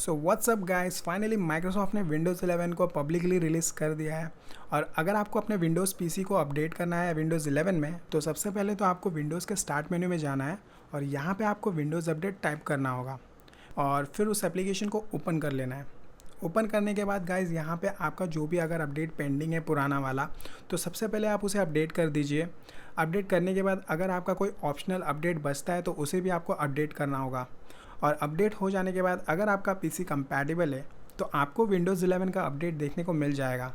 So what's up guys, finally Microsoft ने Windows 11 को publicly release कर दिया है। और अगर आपको अपने विंडोज़ पीसी को अपडेट करना है विंडोज़ 11 में, तो सबसे पहले तो आपको विंडोज़ के स्टार्ट मेन्यू में जाना है और यहाँ पे आपको विंडोज़ अपडेट टाइप करना होगा और फिर उस एप्लीकेशन को ओपन कर लेना है। ओपन करने के बाद गाइज़ यहाँ पे आपका जो भी अगर अपडेट पेंडिंग है पुराना वाला, तो सबसे पहले आप उसे अपडेट कर दीजिए। अपडेट करने के बाद अगर आपका कोई ऑप्शनल अपडेट बचता है तो उसे भी आपको अपडेट करना होगा। और अपडेट हो जाने के बाद अगर आपका पीसी कंपैटिबल है तो आपको विंडोज़ 11 का अपडेट देखने को मिल जाएगा।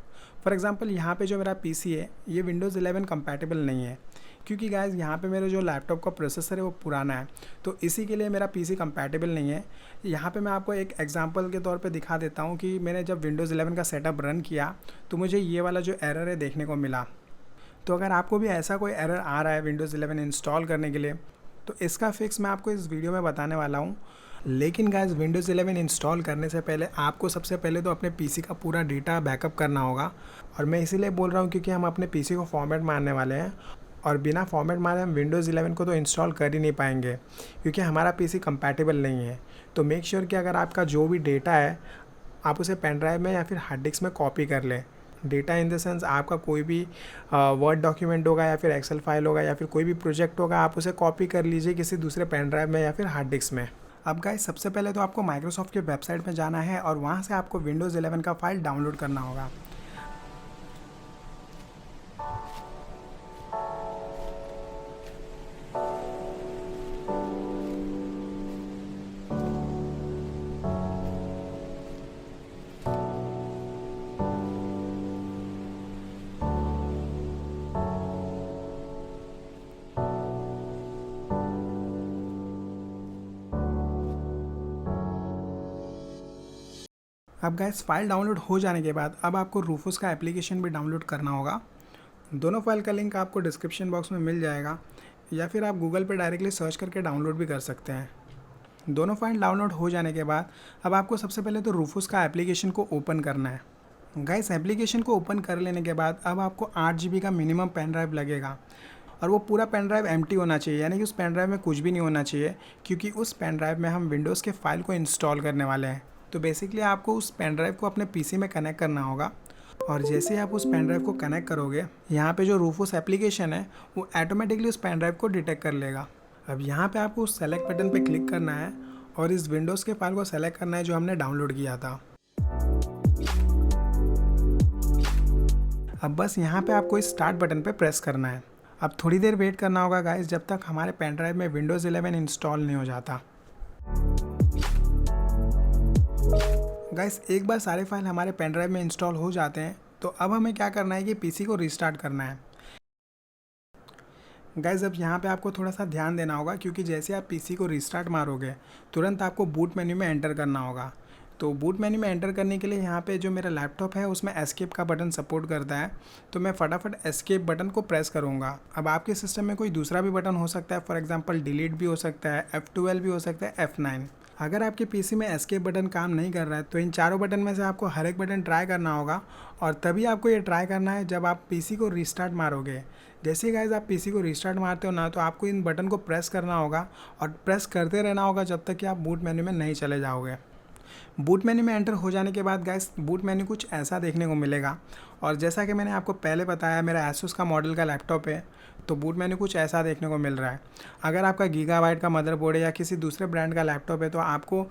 फॉर एग्जांपल यहाँ पे जो मेरा पीसी है ये विंडोज़ 11 कंपैटिबल नहीं है, क्योंकि गाइज़ यहाँ पे मेरे जो लैपटॉप का प्रोसेसर है वो पुराना है, तो इसी के लिए मेरा पीसी कंपैटिबल नहीं है। यहाँ पे मैं आपको एक एग्जांपल के तौर पे दिखा देता हूँ कि मैंने जब विंडोज़ 11 का सेटअप रन किया तो मुझे ये वाला जो एरर है देखने को मिला। तो अगर आपको भी ऐसा कोई एरर आ रहा है विंडोज़ 11 इंस्टॉल करने के लिए, तो इसका फिक्स मैं आपको इस वीडियो में बताने वाला हूँ। लेकिन गाइस, विंडोज़ 11 इंस्टॉल करने से पहले आपको सबसे पहले तो अपने पीसी का पूरा डेटा बैकअप करना होगा। और मैं इसीलिए बोल रहा हूँ क्योंकि हम अपने पीसी को फॉर्मेट मारने वाले हैं और बिना फॉर्मेट मारे हम विंडोज़ 11 को तो इंस्टॉल कर ही नहीं पाएंगे, क्योंकि हमारा पीसी कंपैटिबल नहीं है। तो मेक श्योर कि अगर आपका जो भी डेटा है आप उसे पेन ड्राइव में या फिर हार्ड डिस्क में कॉपी कर लें। डेटा इन द सेंस आपका कोई भी वर्ड डॉक्यूमेंट होगा या फिर एक्सेल फाइल होगा या फिर कोई भी प्रोजेक्ट होगा, आप उसे कॉपी कर लीजिए किसी दूसरे पेन ड्राइव में या फिर हार्ड डिस्क में। अब गाइस, सबसे पहले तो आपको माइक्रोसॉफ्ट के वेबसाइट में जाना है और वहाँ से आपको विंडोज़ 11 का फाइल डाउनलोड करना होगा। अब गाइस, फाइल डाउनलोड हो जाने के बाद अब आपको रूफोस का एप्लीकेशन भी डाउनलोड करना होगा। दोनों फाइल का लिंक आपको डिस्क्रिप्शन बॉक्स में मिल जाएगा या फिर आप गूगल पे डायरेक्टली सर्च करके डाउनलोड भी कर सकते हैं। दोनों फाइल डाउनलोड हो जाने के बाद अब आपको सबसे पहले तो रूफोस का एप्लीकेशन को ओपन करना है। गाइस, एप्लीकेशन को ओपन कर लेने के बाद अब आपको 8 GB का मिनिमम पेन ड्राइव लगेगा और वो पूरा पेन ड्राइव एम्प्टी होना चाहिए, यानी कि उस पेन ड्राइव में कुछ भी नहीं होना चाहिए, क्योंकि उस पेन ड्राइव में हम विंडोज़ के फाइल को इंस्टॉल करने वाले हैं। तो बेसिकली आपको उस पेन ड्राइव को अपने पीसी में कनेक्ट करना होगा और जैसे ही आप उस पेन ड्राइव को कनेक्ट करोगे, यहाँ पे जो रूफोस एप्लीकेशन है वो ऑटोमेटिकली उस पेन ड्राइव को डिटेक्ट कर लेगा। अब यहाँ पे आपको उस सेलेक्ट बटन पे क्लिक करना है और इस विंडोज़ के फाइल को सेलेक्ट करना है जो हमने डाउनलोड किया था। अब बस यहाँ पे आपको इस स्टार्ट बटन पे प्रेस करना है। अब थोड़ी देर वेट करना होगा गाइस, जब तक हमारे पेन ड्राइव में विंडोज़ 11 इंस्टॉल नहीं हो जाता। गाइस, एक बार सारे फाइल हमारे पेन ड्राइव में इंस्टॉल हो जाते हैं तो अब हमें क्या करना है कि पीसी को रीस्टार्ट करना है। गाइस, अब यहाँ पे आपको थोड़ा सा ध्यान देना होगा, क्योंकि जैसे आप पीसी को रीस्टार्ट मारोगे तुरंत आपको बूट मेन्यू में एंटर करना होगा। तो बूट मेन्यू में एंटर करने के लिए यहाँ पे जो मेरा लैपटॉप है उसमें एस्केप का बटन सपोर्ट करता है, तो मैं फटाफट एस्केप बटन को प्रेस करूँगा। अब आपके सिस्टम में कोई दूसरा भी बटन हो सकता है, फॉर एग्जांपल डिलीट भी हो सकता है, F12 भी हो सकता है, F9। अगर आपके पीसी में एस्केप बटन काम नहीं कर रहा है तो इन चारों बटन में से आपको हर एक बटन ट्राई करना होगा और तभी आपको ये ट्राई करना है जब आप पीसी को रीस्टार्ट मारोगे। जैसे ही गाइस आप पीसी को रीस्टार्ट मारते हो ना, तो आपको इन बटन को प्रेस करना होगा और प्रेस करते रहना होगा जब तक कि आप बूट मेन्यू में नहीं चले जाओगे। बूट मेन्यू में एंटर हो जाने के बाद गाइस, बूट मेन्यू कुछ ऐसा देखने को मिलेगा। और जैसा कि मैंने आपको पहले बताया, मेरा एसुस का मॉडल का लैपटॉप है, तो बूट मेन्यू कुछ ऐसा देखने को मिल रहा है। अगर आपका गीगाबाइट का मदरबोर्ड है या किसी दूसरे ब्रांड का लैपटॉप है तो आपको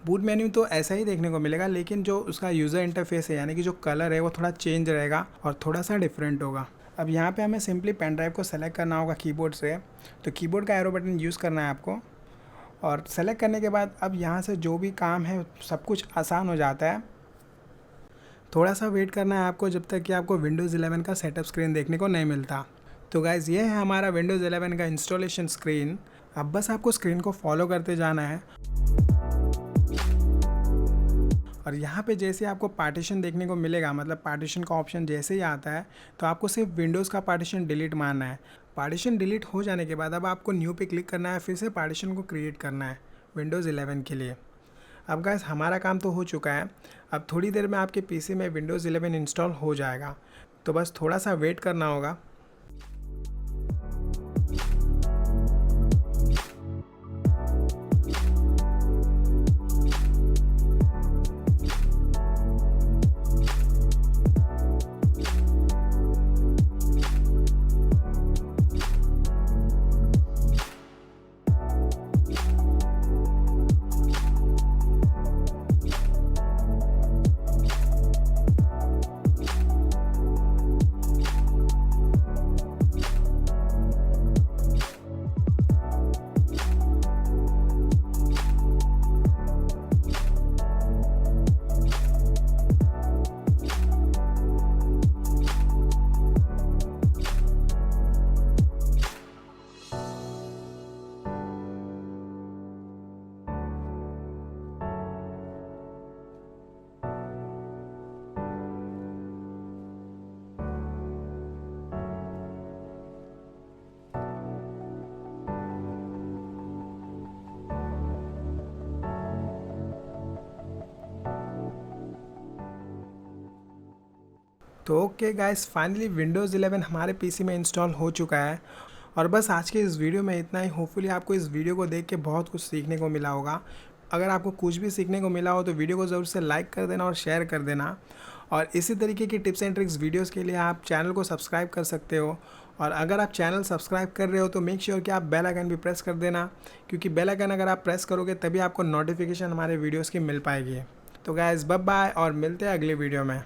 बूट मेन्यू तो ऐसा ही देखने को मिलेगा, लेकिन जो उसका यूज़र इंटरफेस है यानी कि जो कलर है वो थोड़ा चेंज रहेगा और थोड़ा सा डिफरेंट होगा। अब यहाँ पे हमें सिंपली पेन ड्राइव को सेलेक्ट करना होगा कीबोर्ड से, तो कीबोर्ड का एरो बटन यूज़ करना है आपको। और सेलेक्ट करने के बाद अब यहाँ से जो भी काम है सब कुछ आसान हो जाता है। थोड़ा सा वेट करना है आपको जब तक कि आपको विंडोज़ 11 का सेटअप स्क्रीन देखने को नहीं मिलता। तो गाइज़, ये है हमारा विंडोज़ 11 का इंस्टॉलेशन स्क्रीन। अब बस आपको स्क्रीन को फॉलो करते जाना है और यहाँ पे जैसे आपको पार्टीशन देखने को मिलेगा, मतलब पार्टीशन का ऑप्शन जैसे ही आता है तो आपको सिर्फ विंडोज़ का पार्टीशन डिलीट मारना है। पार्टीशन डिलीट हो जाने के बाद अब आपको न्यू पे क्लिक करना है, फिर से पार्टीशन को क्रिएट करना है विंडोज़ 11 के लिए। अब गाइस, हमारा काम तो हो चुका है। अब थोड़ी देर में आपके पीसी में विंडोज़ 11 इंस्टॉल हो जाएगा, तो बस थोड़ा सा वेट करना होगा। तो ओके गाइस, फाइनली विंडोज़ 11 हमारे पीसी में इंस्टॉल हो चुका है। और बस आज के इस वीडियो में इतना ही। होपफुली आपको इस वीडियो को देख के बहुत कुछ सीखने को मिला होगा। अगर आपको कुछ भी सीखने को मिला हो तो वीडियो को ज़रूर से लाइक कर देना और शेयर कर देना। और इसी तरीके की टिप्स एंड ट्रिक्स वीडियोज़ के लिए आप चैनल को सब्सक्राइब कर सकते हो। और अगर आप चैनल सब्सक्राइब कर रहे हो तो मेक श्योर कि आप बेल आइकन भी प्रेस कर देना, क्योंकि बेल आइकन अगर आप प्रेस करोगे तभी आपको नोटिफिकेशन हमारे वीडियोज़ की मिल पाएगी। तो गाइस बाय बाय, और मिलते हैं अगले वीडियो में।